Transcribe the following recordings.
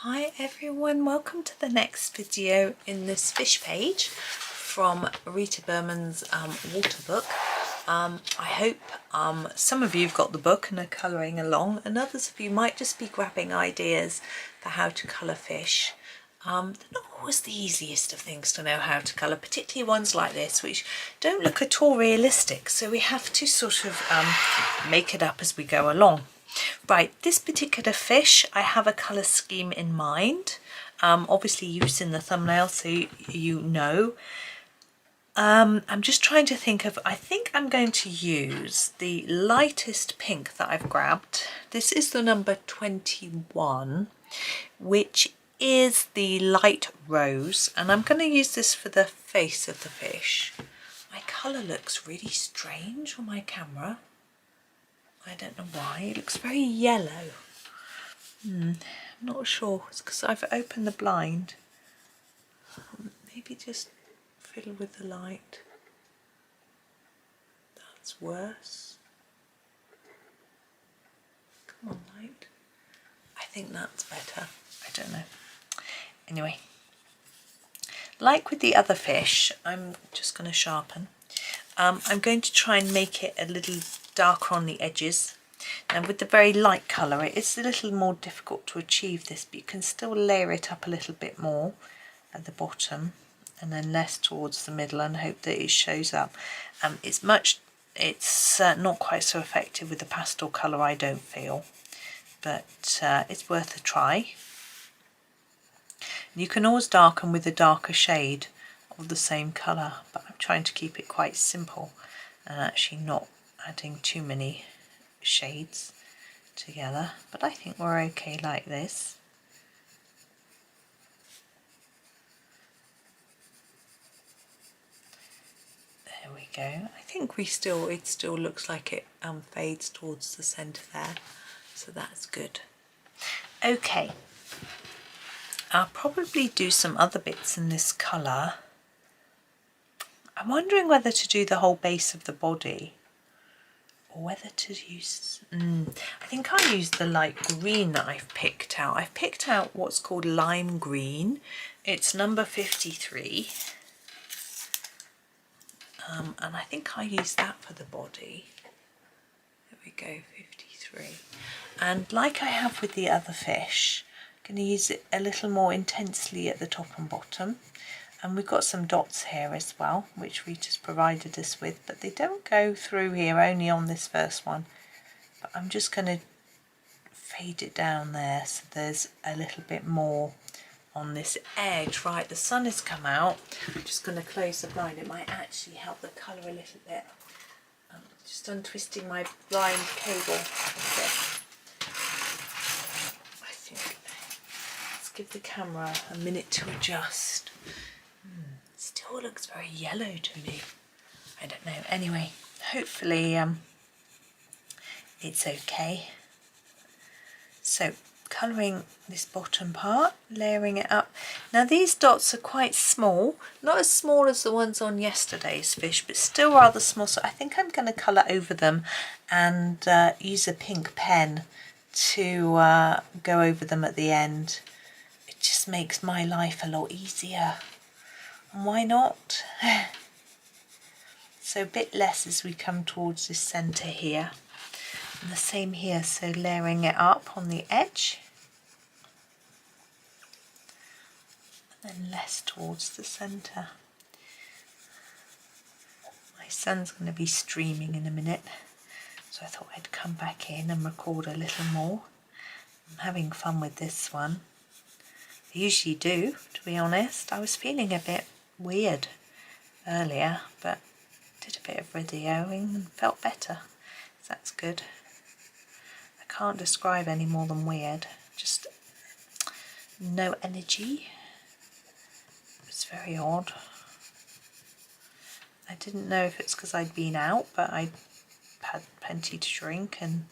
Hi everyone, welcome to the next video in this fish page from Rita Berman's water book. I hope some of you have got the book and are colouring along, and others of you might just be grabbing ideas for how to colour fish. They're not always the easiest of things to know how to colour, particularly ones like this which don't look at all realistic, so we have to sort of make it up as we go along. Right, this particular fish, I have a colour scheme in mind. Obviously you've seen the thumbnail, so you know. I'm just trying to think of, I think I'm going to use the lightest pink that I've grabbed. This is the number 21, which is the light rose, and I'm going to use this for the face of the fish. My colour looks really strange on my camera. I don't know why, it looks very yellow. I'm not sure, it's because I've opened the blind. Maybe just fiddle with the light. That's worse. Come on, light. I think that's better. I don't know. Anyway, like with the other fish, I'm just going to sharpen. I'm going to try and make it a little darker on the edges. Now with the very light colour, it's a little more difficult to achieve this, but you can still layer it up a little bit more at the bottom and then less towards the middle, and hope that it shows up. It's not quite so effective with the pastel colour, I don't feel, but it's worth a try. You can always darken with a darker shade of the same colour, but I'm trying to keep it quite simple and actually not adding too many shades together, but I think we're okay like this. There we go. I think it still looks like it fades towards the centre there, so that's good. Okay, I'll probably do some other bits in this colour. I'm wondering whether to do the whole base of the body or whether to use... I think I'll use the light green that I've picked out. I've picked out what's called lime green. It's number 53. And I think I use that for the body. There we go, 53. And like I have with the other fish, I'm going to use it a little more intensely at the top and bottom. And we've got some dots here as well, which Rita's provided us with, but they don't go through here, only on this first one. But I'm just going to fade it down there so there's a little bit more on this edge. Right, the sun has come out. I'm just going to close the blind. It might actually help the colour a little bit. I'm just untwisting my blind cable a bit. I think let's give the camera a minute to adjust. Still looks very yellow to me. I don't know. Anyway, hopefully it's okay. So colouring this bottom part, layering it up. Now these dots are quite small, not as small as the ones on yesterday's fish, but still rather small, so I think I'm going to colour over them and use a pink pen to go over them at the end. It just makes my life a lot easier. And why not? So a bit less as we come towards this centre here. And the same here, so layering it up on the edge. And then less towards the centre. My sun's going to be streaming in a minute, so I thought I'd come back in and record a little more. I'm having fun with this one. I usually do, to be honest. I was feeling a bit weird earlier, but did a bit of videoing and felt better, so that's good. I can't describe any more than weird, just no energy. It's very odd. I didn't know if it's because I'd been out, but I had plenty to drink and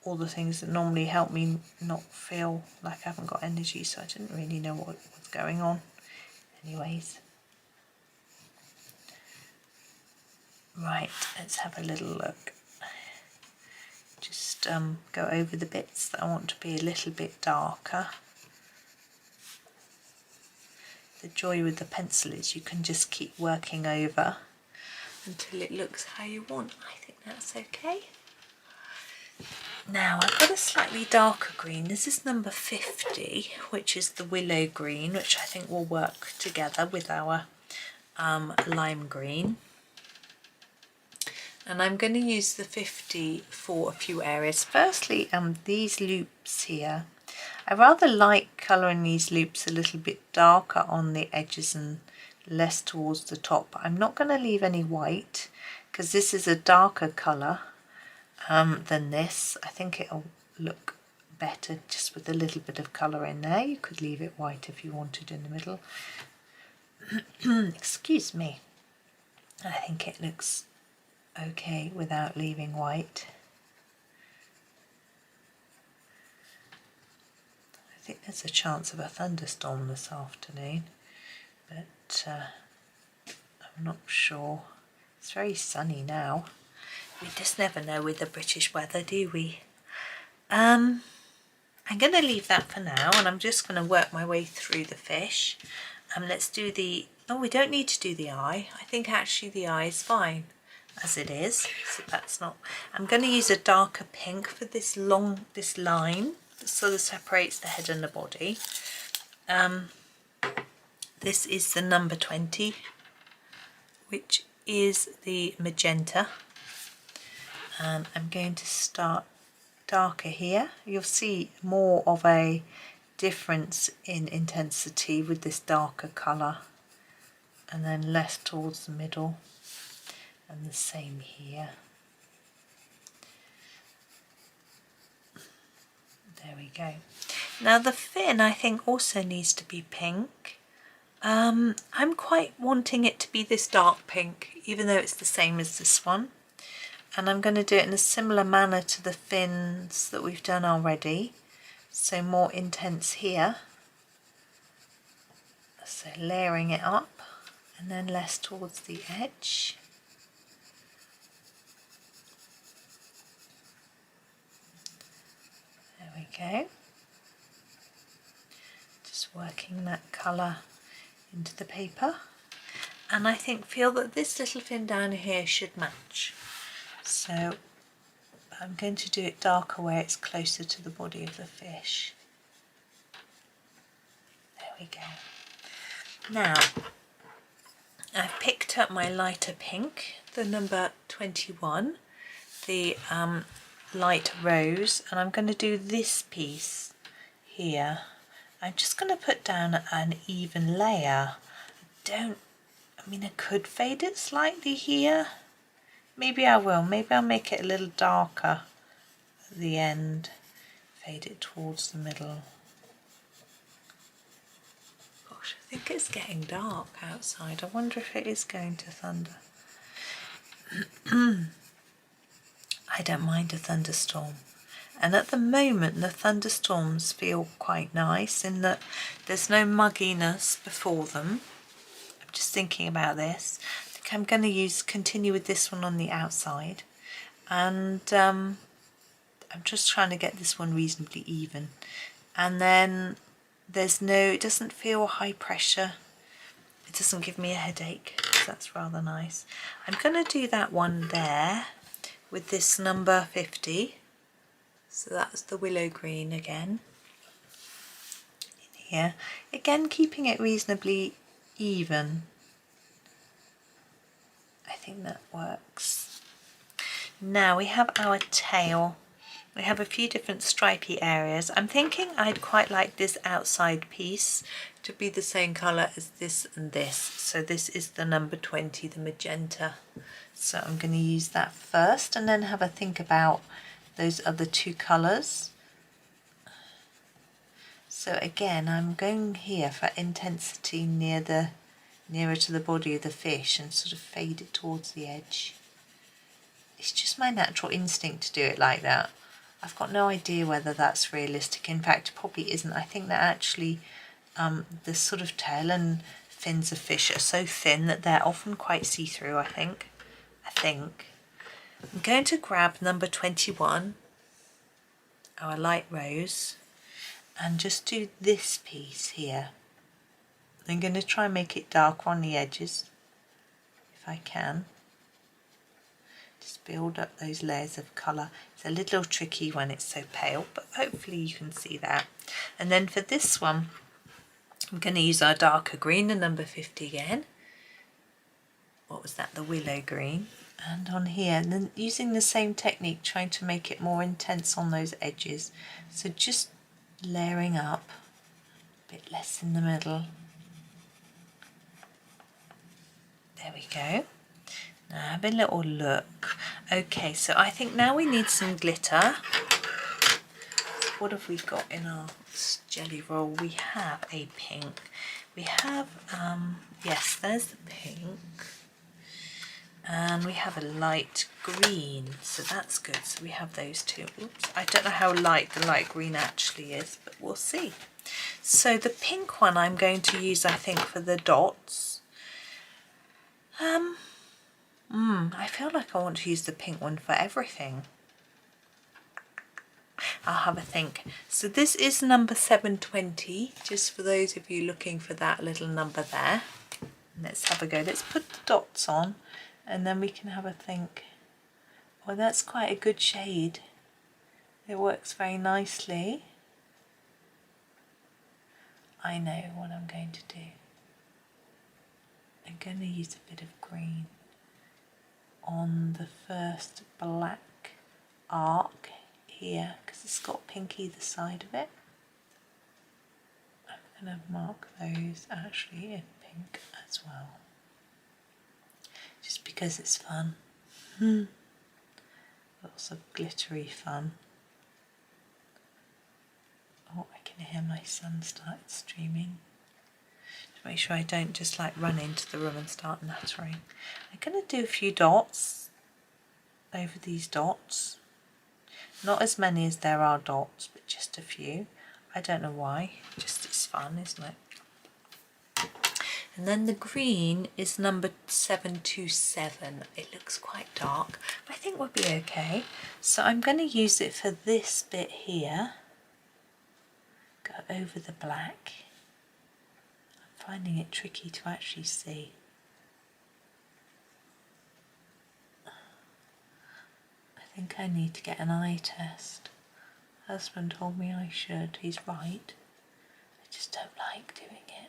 all the things that normally help me not feel like I haven't got energy, so I didn't really know what was going on. Anyways, right, let's have a little look. Just go over the bits that I want to be a little bit darker. the joy with the pencil is you can just keep working over until it looks how you want. I think that's okay. Now I've got a slightly darker green. This is number 50, which is the willow green, which I think will work together with our lime green. And I'm going to use the 50 for a few areas. Firstly, these loops here, I rather like colouring these loops a little bit darker on the edges and less towards the top. I'm not going to leave any white because this is a darker colour than this. I think it'll look better just with a little bit of colour in there. You could leave it white if you wanted in the middle. Excuse me. I think it looks okay without leaving white. I think there's a chance of a thunderstorm this afternoon, but I'm not sure. It's very sunny now. We just never know with the British weather, do we? I'm going to leave that for now, and I'm just going to work my way through the fish. Let's do the... Oh, we don't need to do the eye. I think actually the eye is fine as it is. So that's not... I'm going to use a darker pink for this line, so that separates the head and the body. This is the number 20, which is the magenta. And I'm going to start darker here. You'll see more of a difference in intensity with this darker colour, and then less towards the middle, and the same here. There we go. Now the fin I think also needs to be pink. I'm quite wanting it to be this dark pink, even though it's the same as this one. And I'm going to do it in a similar manner to the fins that we've done already. So more intense here. So layering it up, and then less towards the edge. There we go. Just working that colour into the paper. And I feel that this little fin down here should match. So I'm going to do it darker where it's closer to the body of the fish. There we go. Now I've picked up my lighter pink, the number 21, the light rose, and I'm going to do this piece here. I'm just going to put down an even layer. I could fade it slightly here. Maybe I will. Maybe I'll make it a little darker at the end. Fade it towards the middle. Gosh, I think it's getting dark outside. I wonder if it is going to thunder. I don't mind a thunderstorm. And at the moment the thunderstorms feel quite nice in that there's no mugginess before them. I'm just thinking about this. I'm going to continue with this one on the outside, and I'm just trying to get this one reasonably even, and then it doesn't feel high pressure, it doesn't give me a headache, so that's rather nice. I'm going to do that one there with this number 50, so that's the willow green again, in here, again keeping it reasonably even. I think that works. Now we have our tail. We have a few different stripy areas. I'm thinking I'd quite like this outside piece to be the same colour as this and this. So this is the number 20, the magenta. So I'm going to use that first and then have a think about those other two colours. So again, I'm going here for intensity nearer to the body of the fish and sort of fade it towards the edge. It's just my natural instinct to do it like that. I've got no idea whether that's realistic. In fact, it probably isn't. I think that actually the sort of tail and fins of fish are so thin that they're often quite see-through, I think. I'm going to grab number 21, our light rose, and just do this piece here. I'm going to try and make it darker on the edges if I can. Just build up those layers of colour. It's a little tricky when it's so pale, but hopefully you can see that. And then for this one, I'm going to use our darker green, the number 50 again. What was that? The willow green. And on here, and then using the same technique, trying to make it more intense on those edges. So just layering up, a bit less in the middle. There we go. Now have a little look. Okay, so I think now we need some glitter. What have we got in our Gellyroll? We have a pink. We have, yes, there's the pink. And we have a light green, so that's good. So we have those two. Oops, I don't know how light the light green actually is, but we'll see. So the pink one I'm going to use, I think, for the dots. I feel like I want to use the pink one for everything. I'll have a think. So this is number 720, just for those of you looking for that little number there. Let's have a go. Let's put the dots on and then we can have a think. Well, that's quite a good shade. It works very nicely. I know what I'm going to do. I'm going to use a bit of green on the first black arc here because it's got pink either side of it. I'm going to mark those actually in pink as well, just because it's fun. Lots of glittery fun. Oh, I can hear my son start streaming. To make sure I don't just like run into the room and start nattering. I'm going to do a few dots over these dots. Not as many as there are dots, but just a few. I don't know why, just it's fun, isn't it? And then the green is number 727. It looks quite dark, but I think we'll be okay. So I'm going to use it for this bit here. Go over the black. I'm finding it tricky to actually see. I think I need to get an eye test. Husband told me I should. He's right. I just don't like doing it.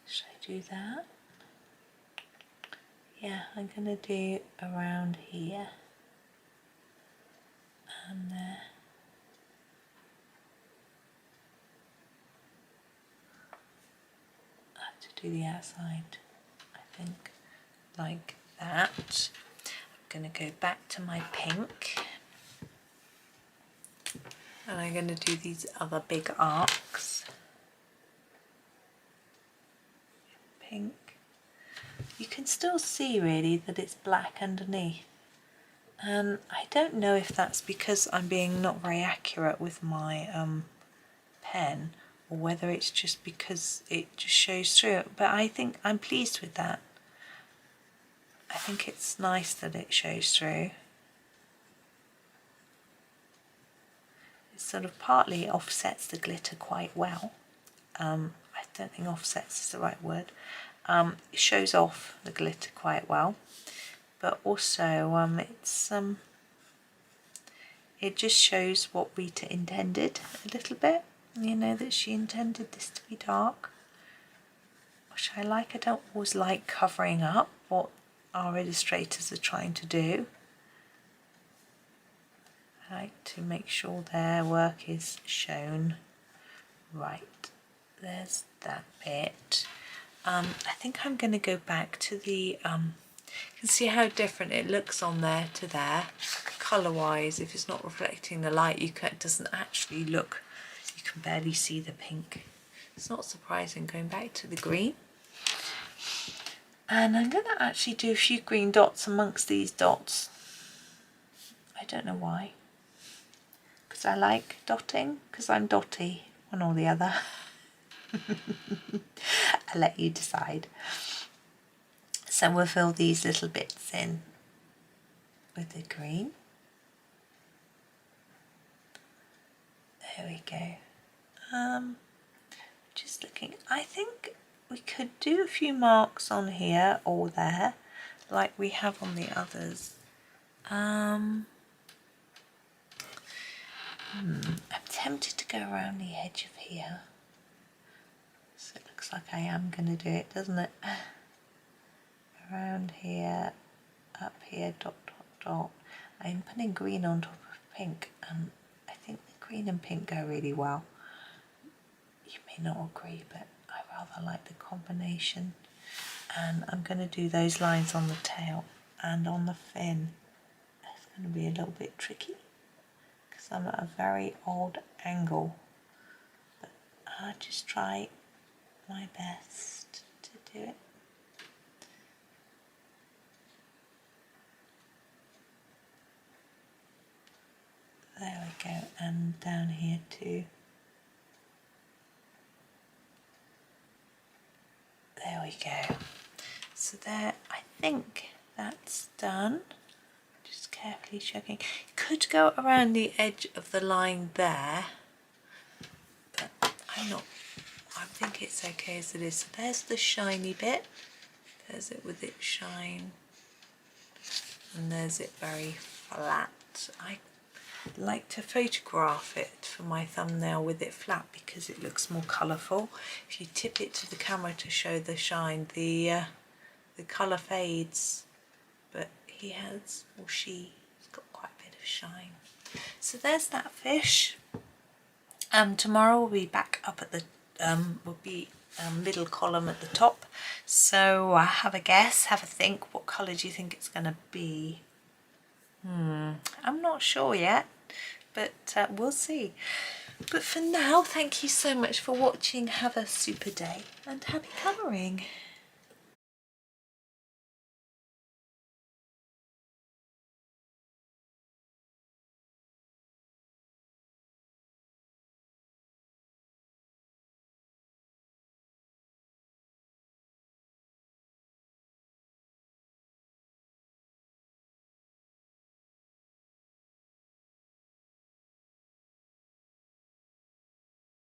Should I do that? Yeah, I'm going to do around here and there. I have to do the outside, I think, like that. I'm going to go back to my pink and I'm going to do these other big arcs. Pink. You can still see really that it's black underneath, and I don't know if that's because I'm being not very accurate with my pen, or whether it's just because it just shows through it, but I think I'm pleased with that. I think it's nice that it shows through. It sort of partly offsets the glitter quite well. I don't think offsets is the right word. It shows off the glitter quite well, but also it just shows what Rita intended a little bit. You know, that she intended this to be dark, which I like. I don't always like covering up what our illustrators are trying to do. I like to make sure their work is shown. Right, there's that bit. I think I'm going to go back to the, you can see how different it looks on there to there, colour wise. If it's not reflecting the light, it doesn't actually look, you can barely see the pink. It's not surprising. Going back to the green, and I'm going to actually do a few green dots amongst these dots. I don't know why, because I like dotting, because I'm dotty, one or the other. I'll let you decide. So we'll fill these little bits in with the green. There we go. Just just looking, I think we could do a few marks on here or there like we have on the others. I'm tempted to go around the edge of here, so it looks like I am going to do it, doesn't it? Around here, up here, dot dot dot. I'm putting green on top of pink, and I think the green and pink go really well. You may not agree, but I rather like the combination. And I'm going to do those lines on the tail and on the fin. It's going to be a little bit tricky because I'm at a very odd angle, but I'll just try my best to do it. There we go, and down here too. There we go. So there, I think that's done. Just carefully checking. Could go around the edge of the line there, but I'm not. I think it's okay as it is. So there's the shiny bit. There's it with its shine, and there's it very flat. I like to photograph it for my thumbnail with it flat because it looks more colourful. If you tip it to the camera to show the shine, the colour fades, but he has, or she, has got quite a bit of shine. So there's that fish. Tomorrow we'll be back up at the middle column at the top. So have a guess, have a think. What colour do you think it's going to be? I'm not sure yet, but we'll see. But for now, thank you so much for watching. Have a super day and happy colouring.